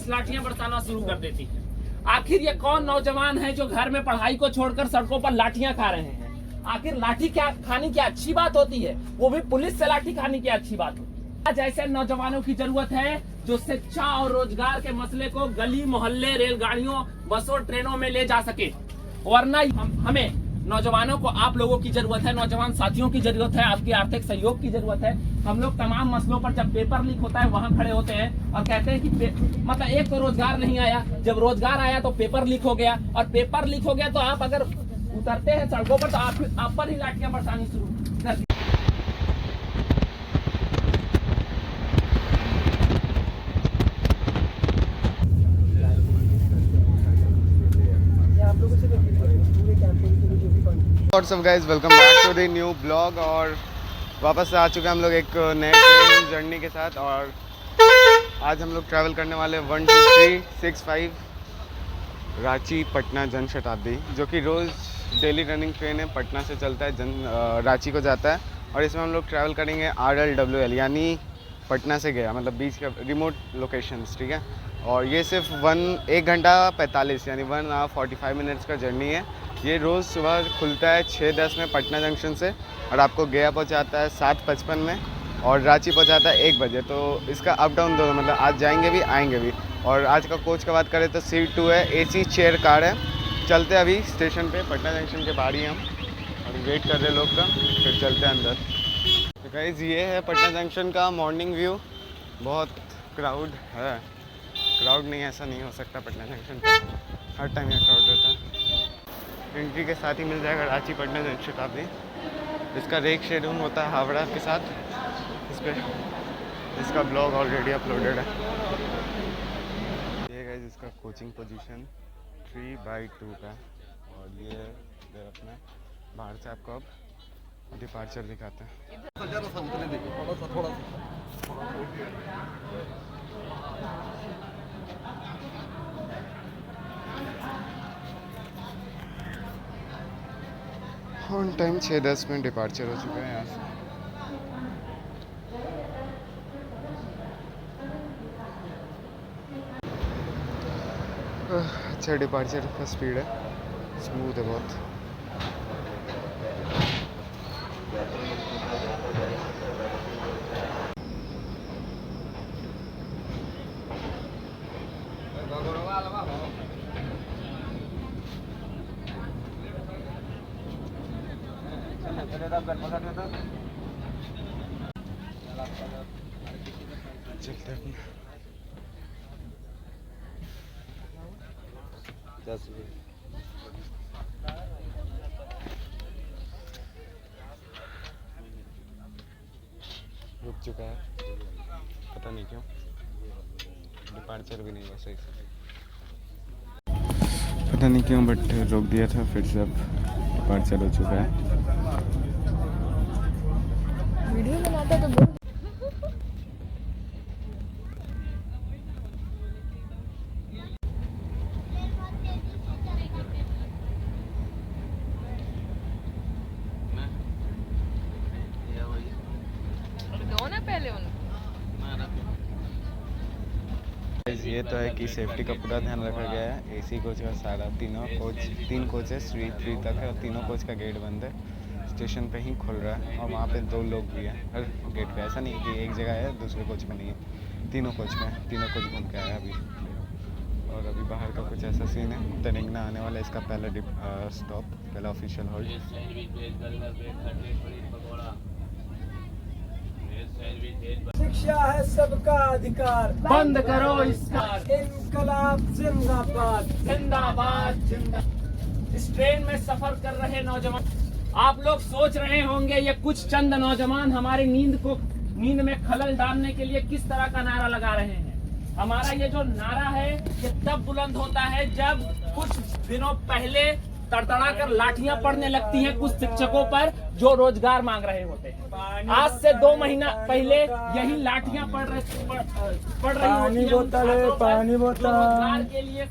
Police लाठियां Barsana शुरू कर देती है। आखिर ये कौन नौजवान है जो घर में पढ़ाई को छोड़कर सड़कों पर लाठियां खा रहे हैं? आखिर लाठी क्या खानी क्या अच्छी बात होती है? वो भी पुलिस से लाठी खानी क्या अच्छी बात होती है? आज ऐसे नौजवानों की जरूरत है जो शिक्षा और रोजगार के मसले को गली मोहल्ले रेलगाड़ियों बसों ट्रेनों में ले जा सके, वरना हमें नौजवानों को आप लोगों की जरूरत है, नौजवान साथियों की जरूरत है, आपके आर्थिक सहयोग की जरूरत है। हम लोग तमाम मसलों पर जब पेपर लीक होता है वहां खड़े होते हैं और कहते हैं कि मतलब एक तो रोजगार नहीं आया, जब रोजगार आया तो पेपर लीक हो गया, और पेपर लीक हो गया तो आप अगर उतरते हैं सड़कों पर तो आप पर ही लाठियां बरसानी शुरू कर दी। What's up guys, welcome back to the new blog. और वापस आ चुके हैं हम लोग एक नए ट्रेन जर्नी के साथ। और आज हम लोग ट्रैवल करने वाले 12365 रांची पटना जन शताब्दी, जो कि रोज़ डेली रनिंग ट्रेन है, पटना से चलता है रांची को जाता है। और इसमें हम लोग ट्रैवल करेंगे RLWL यानी पटना से गया, मतलब बीच का रिमोट लोकेशंस, ठीक है। और ये सिर्फ 1 घंटा 45 यानी 1 आवर 45 मिनट्स का जर्नी है। ये रोज़ सुबह खुलता है 6:10 में पटना जंक्शन से, और आपको गया पहुंचाता है 7:55 में, और रांची पहुंचाता है 1 बजे। तो इसका अप डाउन दोनों, मतलब आज जाएंगे भी आएंगे भी। और आज का कोच का बात करें तो C2 है, AC चेयर कार है। चलते हैं अभी स्टेशन पे, पटना जंक्शन के बाहर ही हम, और वेट कर रहे लोग का, फिर चलते हैं अंदर। तो गाइस ये है पटना जंक्शन का मॉर्निंग व्यू। बहुत क्राउड है, क्राउड नहीं ऐसा नहीं हो सकता पटना जंक्शन पे, हर टाइम यहाँ क्राउड रहता है। एंट्री के साथ ही मिल जाएगा रांची पटना जन शताब्दी। इसका रेक शेड्यूल होता है हावड़ा के साथ, इस पर इसका ब्लॉग ऑलरेडी अपलोडेड है। ये गाइस इसका कोचिंग पोजीशन 3/2 का, और ये अपना बाहर से आपको अब डिपार्चर दिखाते हैं। ऑन टाइम 6:10 में डिपार्चर हो चुका है यहाँ से। अच्छा डिपार्चर का स्पीड है, स्मूथ है बहुत। चलते हैं रुक चुका है, पता नहीं क्यों डिपार्चर भी नहीं हुआ सही से, पता नहीं क्यों, बट रोक दिया था, फिर से अब डिपार्चर हो चुका है। वीडियो बनाता तो बहुत पहले ये तो है कि सेफ्टी का पूरा ध्यान रखा गया है। AC कोच का सारा 3 कोच है, 3 तक है, और तीनों कोच का गेट बंद है, स्टेशन पे ही खुल रहा है। और वहाँ पे 2 लोग भी हैं हर गेट पे, ऐसा नहीं कि एक जगह है दूसरे कोच में नहीं है, तीनों कोच में, तीनों कोच घूम के आया अभी। और अभी बाहर का कुछ ऐसा सीन है, तेलंगाना आने वाला इसका पहला स्टॉप, पहला ऑफिशियल हॉल्ट। शिक्षा है सबका अधिकार, बंद करो इसका इनकलाब जिंदाबाद जिंदाबाद जिंदाबाद। इस ट्रेन में सफर कर रहे नौजवान, आप लोग सोच रहे होंगे ये कुछ चंद नौजवान हमारी नींद में खलल डालने के लिए किस तरह का नारा लगा रहे हैं। हमारा ये जो नारा है ये तब बुलंद होता है जब कुछ दिनों पहले तड़तड़ा कर लाठियां पड़ने लगती हैं कुछ शिक्षकों पर जो रोजगार मांग रहे होते हैं। आज से 2 महीना पहले यही लाठियां पड़ रही होती हैं पानी बोतल रोजगार के लिए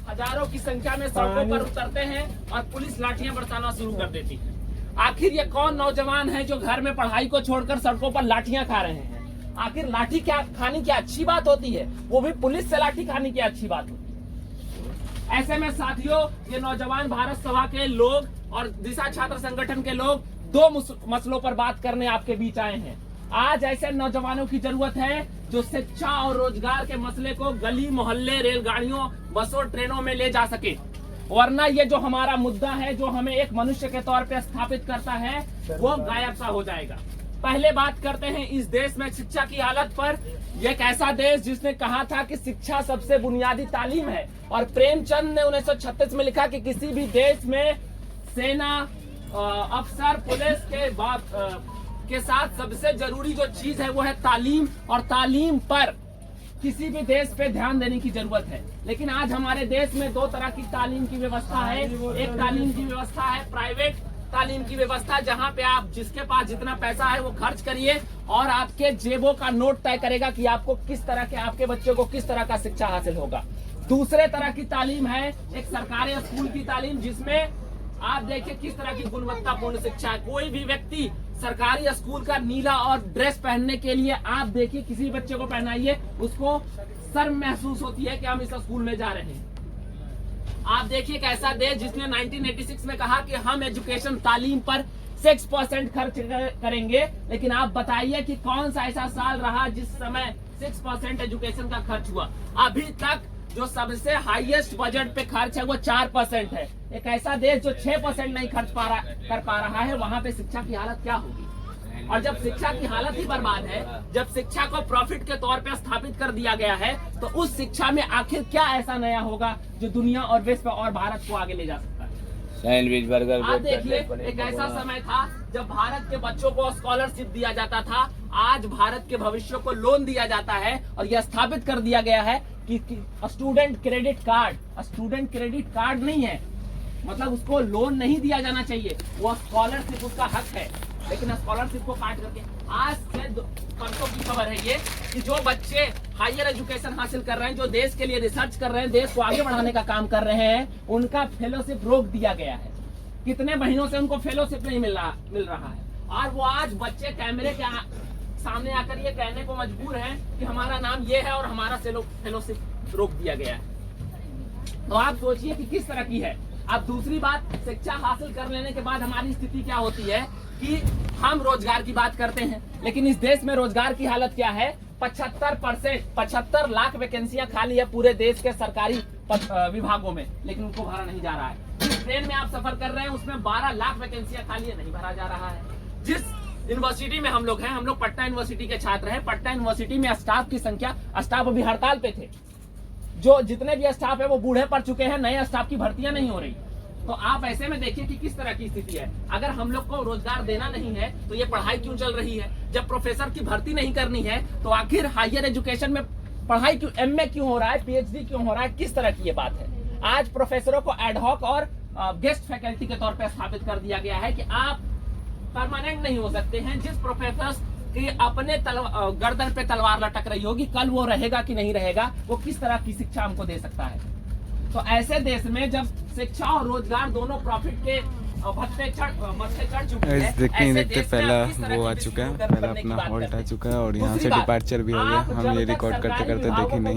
हजारों की संख्या में सड़कों पर उतरते हैं और पुलिस लाठियां बरसाना शुरू कर देती है। आखिर ये कौन नौजवान है जो घर में पढ़ाई को छोड़कर सड़कों पर लाठियां खा रहे हैं? आखिर लाठी क्या खानी क्या अच्छी बात होती है? वो भी पुलिस से लाठी खानी क्या अच्छी बात होती है? ऐसे में साथियों, ये नौजवान भारत सभा के लोग और दिशा छात्र संगठन के लोग दो मसलों पर बात करने आपके बीच आए हैं। आज ऐसे नौजवानों की जरूरत है जो शिक्षा और रोजगार के मसले को गली मोहल्ले, रेलगाड़ियों, बसों, ट्रेनों में ले जा सके, वरना ये जो हमारा मुद्दा है, जो हमें एक मनुष्य के तौर पे स्थापित करता है, वो गायब सा हो जाएगा। पहले बात करते हैं इस देश में शिक्षा की हालत पर। एक ऐसा देश जिसने कहा था कि शिक्षा सबसे बुनियादी तालीम है, और प्रेमचंद ने 1936 में लिखा कि किसी भी देश में सेना, अफसर, पुलिस के साथ सबसे जरूरी जो चीज है वो है तालीम, और तालीम पर किसी भी देश पे ध्यान देने की जरूरत है। लेकिन आज हमारे देश में दो तरह की तालीम की व्यवस्था है। एक तालीम की व्यवस्था है प्राइवेट तालीम की व्यवस्था, जहां पे आप जिसके पास जितना पैसा है वो खर्च करिए और आपके जेबों का नोट तय करेगा कि आपको किस तरह के, आपके बच्चों को किस तरह का शिक्षा हासिल होगा। दूसरे तरह की तालीम है एक सरकारी स्कूल की तालीम, जिसमें आप देखिए किस तरह की गुणवत्तापूर्ण शिक्षा है। कोई भी व्यक्ति सरकारी स्कूल का नीला और ड्रेस पहनने के लिए आप देखिए, किसी बच्चे को पहनाइए, उसको शर्म महसूस होती है कि हम इस स्कूल में जा रहे हैं। आप देखिए एक ऐसा देश जिसने 1986 में कहा कि हम एजुकेशन तालीम पर 6% खर्च करेंगे, लेकिन आप बताइए कि कौन सा ऐसा साल रहा जिस समय 6% एजुकेशन का खर्च हुआ। अभी तक जो सबसे हाईएस्ट बजट पे खर्च है वो 4% है। एक ऐसा देश जो 6% नहीं कर पा रहा है, वहां पे शिक्षा की हालत क्या होगी? और जब शिक्षा की हालत ही बर्बाद है, जब शिक्षा को प्रॉफिट के तौर पे स्थापित कर दिया गया है, तो उस शिक्षा में आखिर क्या ऐसा नया होगा जो दुनिया और विश्व और भारत को आगे ले जा सकता है? सैंडविच, बर्गर, आप देखिए एक ऐसा समय था जब भारत के बच्चों को स्कॉलरशिप दिया जाता था। आज भारत के भविष्य को लोन दिया जाता है, और यह स्थापित कर दिया गया है कि स्टूडेंट क्रेडिट कार्ड नहीं है, मतलब उसको लोन नहीं दिया जाना चाहिए, वो स्कॉलरशिप उसका हक है। लेकिन स्कॉलरशिप को काट करके आज से परसों की खबर है ये कि जो बच्चे हायर एजुकेशन हासिल कर रहे हैं, जो देश के लिए रिसर्च कर रहे हैं, देश को आगे बढ़ाने का काम कर रहे हैं, उनका फेलोशिप रोक दिया गया है। कितने महीनों से उनको फेलोशिप नहीं मिल रहा है, और वो आज बच्चे कैमरे के सामने आकर ये कहने को मजबूर हैं कि हमारा नाम ये है और हमारा फेलोशिप रोक दिया गया है। तो आप सोचिए कि किस तरह की है। अब दूसरी बात, शिक्षा हासिल कर लेने के बाद हमारी स्थिति क्या होती है कि हम रोजगार की बात करते हैं, लेकिन इस देश में रोजगार की हालत क्या है? 75 लाख वैकेंसियां खाली है पूरे देश के सरकारी विभागों में, लेकिन उनको भरा नहीं जा रहा है। जिस ट्रेन में आप सफर कर रहे हैं उसमें 12 लाख वैकेंसियां खाली है, नहीं भरा जा रहा है। जिस यूनिवर्सिटी में हम लोग हैं, हम लोग पटना यूनिवर्सिटी के छात्र हैं, पटना यूनिवर्सिटी में स्टाफ की संख्या, स्टाफ अभी हड़ताल पे थे, जो जितने भी स्टाफ है वो बूढ़े पड़ चुके हैं, नए स्टाफ की भर्तियां नहीं हो रही। तो आप ऐसे में देखिए कि किस तरह की स्थिति है। अगर हम लोग को रोजगार देना नहीं है तो ये पढ़ाई क्यों चल रही है? जब प्रोफेसर की भर्ती नहीं करनी है तो आखिर हायर एजुकेशन में पढ़ाई क्यों, एमए क्यों हो रहा है, पीएचडी क्यों हो रहा है? किस तरह की ये बात है? आज प्रोफेसरों को एडहॉक और गेस्ट फैकल्टी के तौर पर स्थापित कर दिया गया है कि आप परमानेंट नहीं हो सकते हैं। जिस प्रोफेसर कि अपने गर्दन पे तलवार लटक रही होगी, कल वो रहेगा कि नहीं रहेगा, वो किस तरह की शिक्षा हमको दे सकता है? तो ऐसे देश में जब शिक्षा और रोजगार दोनों प्रॉफिट के मत्थे चढ़ चुके हैं, देखते पहला वो आ चुका है, पहला अपना हॉल्ट आ चुका है, और यहाँ से डिपार्चर भी हो गया। हम ये रिकॉर्ड करते करते देखे नहीं,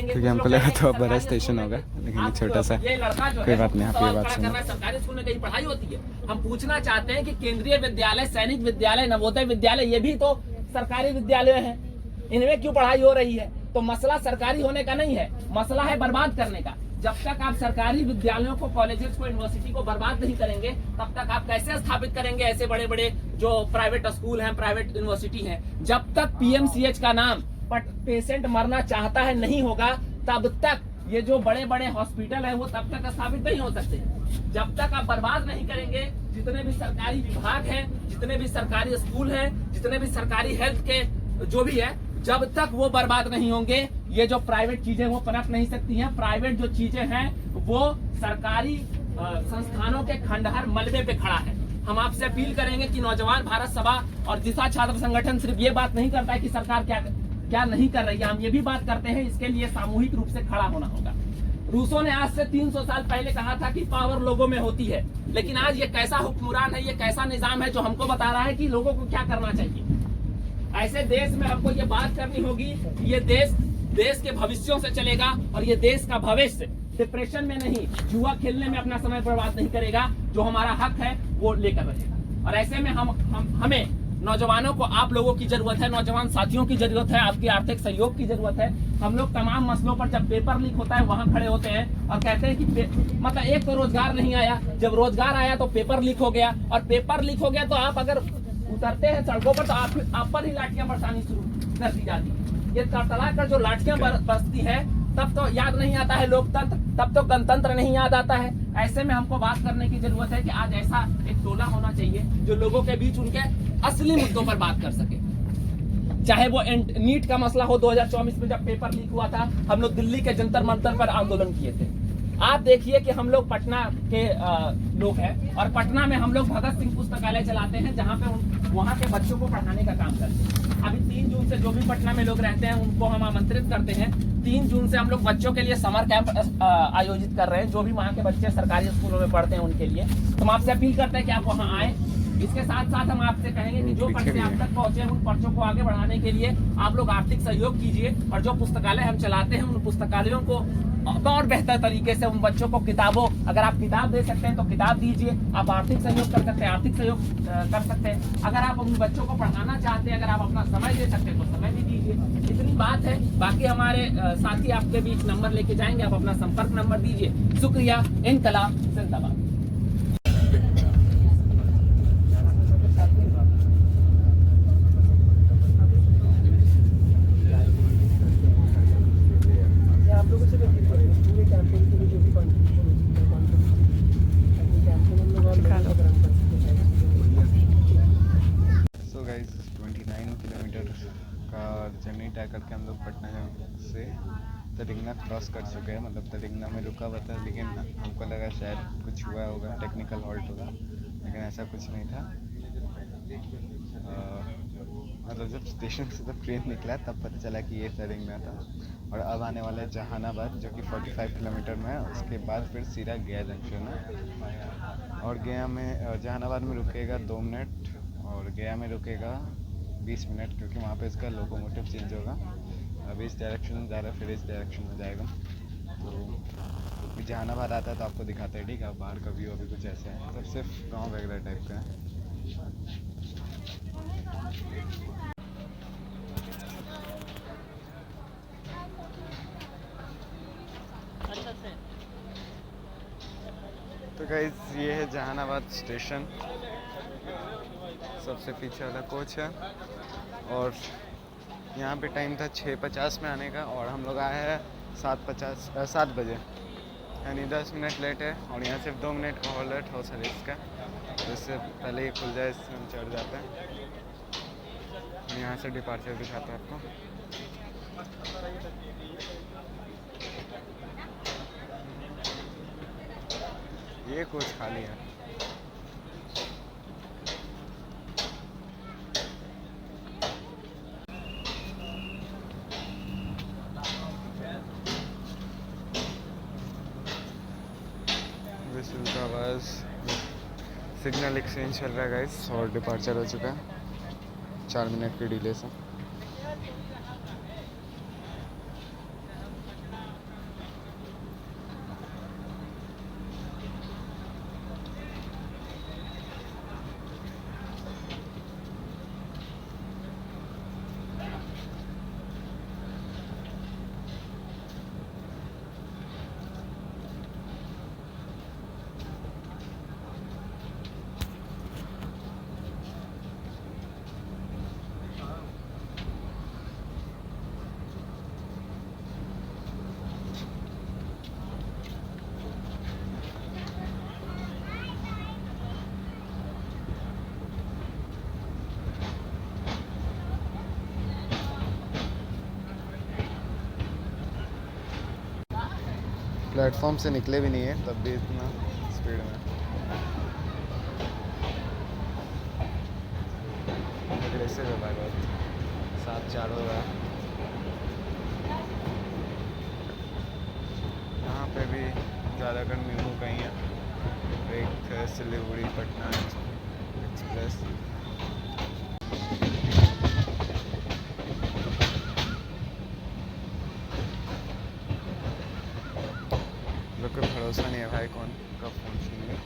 क्योंकि हमको लगा था बड़ा स्टेशन होगा, लेकिन छोटा सा, कोई बात नहीं। आप ये बात सुनो, सरकारी स्कूल में कहीं पढ़ाई होती है? हम पूछना चाहते हैं कि केंद्रीय विद्यालय, सैनिक विद्यालय, नवोदय विद्यालय, ये भी तो सरकारी विद्यालय है, इनमें क्यों पढ़ाई हो रही है? तो मसला सरकारी होने का नहीं है, मसला है बर्बाद करने का। जब तक आप सरकारी विद्यालयों को, कॉलेजेस को, यूनिवर्सिटी को बर्बाद नहीं करेंगे, तब तक आप कैसे स्थापित करेंगे ऐसे बड़े बड़े जो प्राइवेट स्कूल हैं, प्राइवेट यूनिवर्सिटी हैं? जब तक पीएमसीएच का नाम पेशेंट मरना चाहता है नहीं होगा, तब तक ये जो बड़े बड़े हॉस्पिटल हैं वो तब तक स्थापित नहीं हो सकते। जब तक आप बर्बाद नहीं करेंगे जितने भी सरकारी विभाग हैं, जितने भी सरकारी स्कूल हैं, जितने भी सरकारी हेल्थ के जो भी है, जब तक वो बर्बाद नहीं होंगे, ये जो प्राइवेट चीजें वो पनप नहीं सकती हैं। प्राइवेट जो चीजें हैं वो सरकारी संस्थानों के खंडहर मलबे पे खड़ा है। हम आपसे अपील करेंगे कि नौजवान भारत सभा और दिशा छात्र संगठन सिर्फ ये बात नहीं करता है कि सरकार क्या नहीं कर रही है, हम ये भी बात करते हैं इसके लिए सामूहिक रूप से खड़ा होना होगा। रूसों ने आज से 300 साल पहले कहा था कि पावर लोगों में होती है, लेकिन आज ये कैसा हुक्मरान है, ये कैसा निजाम है जो हमको बता रहा है कि लोगों को क्या करना चाहिए। ऐसे देश में हमको ये बात करनी होगी कि ये देश के भविष्यों से चलेगा और ये देश का भविष्य डिप्रेशन में नहीं, जुआ खेलने में अपना समय बर्बाद नहीं करेगा। जो हमारा हक है वो लेकर रहेगा। और ऐसे में हमें नौजवानों को, आप लोगों की जरूरत है, नौजवान साथियों की जरूरत है, आपकी आर्थिक सहयोग की जरूरत है। हम लोग तमाम मसलों पर जब पेपर लीक होता है वहां खड़े होते हैं और कहते हैं कि मतलब एक तो रोजगार नहीं आया, जब रोजगार आया तो पेपर लीक हो गया, और पेपर लीक हो गया तो आप अगर उतरते हैं सड़कों पर तो आप पर ही लाठियां बरसानी शुरू कर दी जाती है। ये तड़तड़ा कर जो लाठियां बरसती है तब तो याद नहीं आता है लोकतंत्र, तब तो गणतंत्र नहीं याद आता है। ऐसे में हमको बात करने की जरूरत है कि आज ऐसा एक टोला होना चाहिए जो लोगों के बीच उनके असली मुद्दों पर बात कर सके। चाहे वो नीट का मसला हो, 2024 में जब पेपर लीक हुआ था, हम लोग दिल्ली के जंतर मंतर पर आंदोलन किए थे। आप देखिए कि हम लोग पटना के लोग हैं और पटना में हम लोग भगत सिंह पुस्तकालय चलाते हैं, जहाँ पे वहाँ के बच्चों को पढ़ाने का काम करते हैं। अभी 3 जून से जो भी पटना में लोग रहते हैं उनको हम आमंत्रित करते हैं। 3 जून से हम लोग बच्चों के लिए समर कैंप आयोजित कर रहे हैं, जो भी वहाँ के बच्चे सरकारी स्कूलों में पढ़ते हैं उनके लिए। तो हम आपसे अपील करते हैं कि आप वहाँ आए। इसके साथ साथ हम आपसे कहेंगे कि जो पर्चे आप तक पहुंचे उन पर्चों को आगे बढ़ाने के लिए आप लोग आर्थिक सहयोग कीजिए, और जो पुस्तकालय हम चलाते हैं उन पुस्तकालयों को और बेहतर तरीके से उन बच्चों को किताबों, अगर आप किताब दे सकते हैं तो किताब दीजिए, आप आर्थिक सहयोग कर सकते हैं, आर्थिक सहयोग कर सकते हैं। अगर आप उन बच्चों को पढ़ाना चाहते हैं, अगर आप अपना समय दे सकते हैं तो समय भी दीजिए। इतनी बात है। बाकी हमारे साथी आपके बीच नंबर लेके जाएंगे, आप अपना संपर्क नंबर दीजिए। शुक्रिया। इनकलाब जिंदाबाद। आप लोगों से पूरे कैंपेन के लिए जो भी कंट्रीब्यूशन सो गाइस 29 किलोमीटर का जर्नी तय करके हम लोग पटना से तरिंगना क्रॉस कर चुके हैं। मतलब तरिंगना में रुका हुआ था, लेकिन हमको लगा शायद कुछ हुआ होगा, टेक्निकल हॉल्ट होगा, लेकिन ऐसा कुछ नहीं था। मतलब जब स्टेशन से जब ट्रेन निकला तब पता चला कि ये तरिंगना था। और अब आने वाला है जहानाबाद, जो कि 45 किलोमीटर में है। उसके बाद फिर सीधा गया जंक्शन है, और गया में जहानाबाद में रुकेगा 2 मिनट और गया में रुकेगा 20 मिनट, क्योंकि वहाँ पे इसका लोकोमोटिव चेंज होगा। अभी इस डायरेक्शन में जा रहा है, फिर इस डायरेक्शन में जाएगा। तो जहानाबाद आता है तो आपको दिखाते हैं, ठीक है। बाहर का व्यू अभी कुछ ऐसा है, मतलब सिर्फ गाँव वगैरह टाइप का है। तो गाइस ये है जहानाबाद स्टेशन, सबसे पीछे वाला कोच है। और यहाँ पे टाइम था 6:50 में आने का, और हम लोग आए हैं 7 बजे, यानी 10 मिनट लेट है। और यहाँ सिर्फ 2 मिनट का हॉल्ट हो सर्विस का, तो इससे पहले ही खुल जाए इससे हम चढ़ जाते हैं। यहाँ से डिपार्चर दिखाता है आपको। ये कोच खाली है। विसल का आवाज़, सिग्नल एक्सचेंज चल रहा है गाइस, और डिपार्चर हो चुका है 4 मिनट की डिले से। प्लेटफॉर्म से निकले भी नहीं है तब भी इतना स्पीड में। एग्रेसिव है भाई, बहुत 7-4 हो रहा है। यहाँ पे भी ज़्यादातर मेमू कहीं है, एक सिलीगुड़ी पटना एक्सप्रेस। कोई भरोसा नहीं है भाई, कौन कब फ़ोन छीन ले।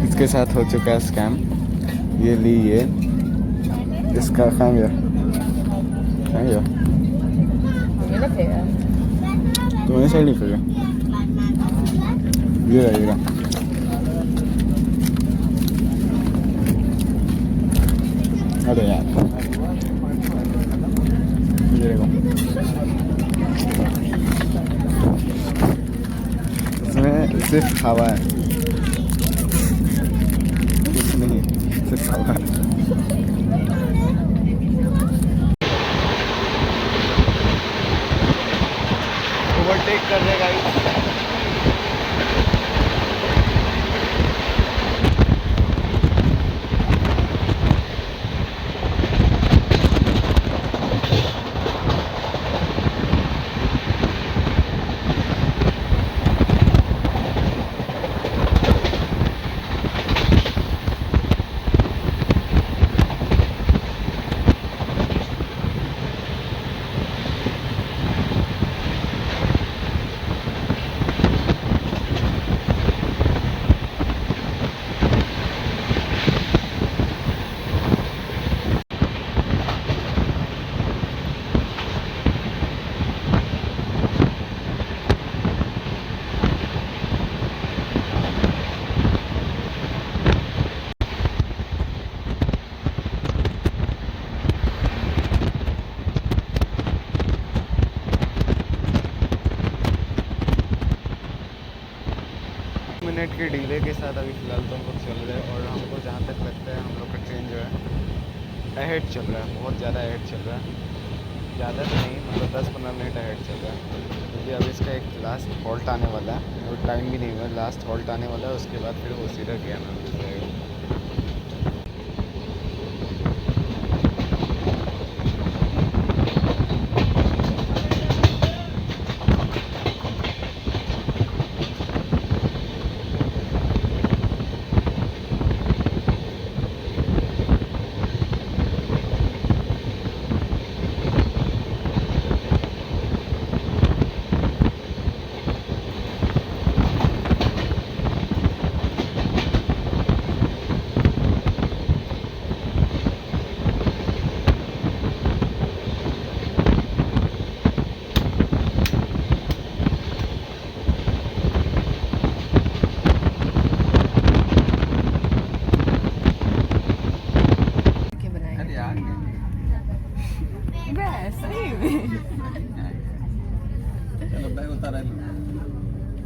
इसके साथ हो चुका है स्कैम। ये ली ये इसका कहाँ गया तुम्हें सही नहीं फिर ये रहेगा। अरे यार ये देखो, इसमें सिर्फ हवा है, कुछ नहीं, सिर्फ हवा है। ओवरटेक कर रहे गाइस। मिनट के डिले के साथ अभी फ़िलहाल तो हम लोग चल रहे हैं और हमको जहाँ तक लगता है हम लोग का ट्रेन जो है अहेड चल रहा है, बहुत ज़्यादा अहेड चल रहा है। ज़्यादा तो नहीं, मतलब 10-15 मिनट अहेड चल रहा है, क्योंकि अभी इसका एक लास्ट हॉल्ट आने वाला है और टाइम भी नहीं हुआ, लास्ट हॉल्ट आने वाला है, उसके बाद फिर वो सीधा गया ना जाएगा।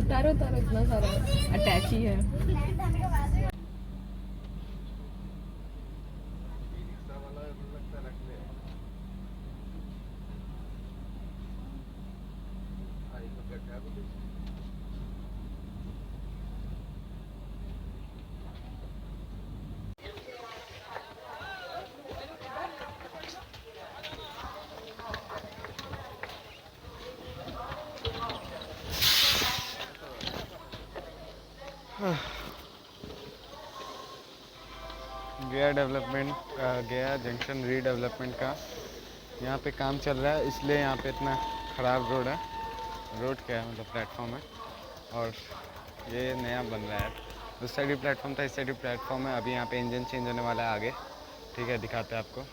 उतारो उतारो, इतना सारा अटैच ही है। गया डेवलपमेंट, गया जंक्शन रीडेवलपमेंट का यहाँ पे काम चल रहा है, इसलिए यहाँ पे इतना ख़राब रोड है। रोड क्या है, मतलब प्लेटफॉर्म है, और ये नया बन रहा है। उस साइड भी प्लेटफॉर्म था, इस साइड भी प्लेटफॉर्म है। अभी यहाँ पे इंजन चेंज होने वाला है आगे, ठीक है, दिखाते हैं आपको।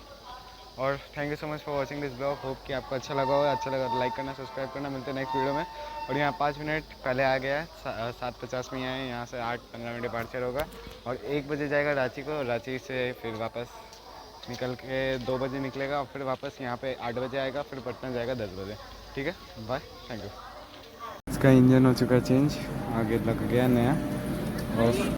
और thank you so much for watching this blog. Hope कि आपको अच्छा लगा होगा। अच्छा लगा तो लाइक करना, सब्सक्राइब करना। मिलते हैं नेक्स्ट वीडियो में। और यहाँ 5 मिनट पहले आ गया है, 7:50 में आए, यहाँ से 8-15 मिनट डिपार्चर होगा और 1 बजे जाएगा रांची को। रांची से फिर वापस निकल के 2 बजे निकलेगा और फिर वापस यहाँ पे 8 बजे आएगा, फिर पटना जाएगा 10 बजे। ठीक है, बाय, थैंक यू। इसका इंजन हो चुका है चेंज, आगे लग गया नया। और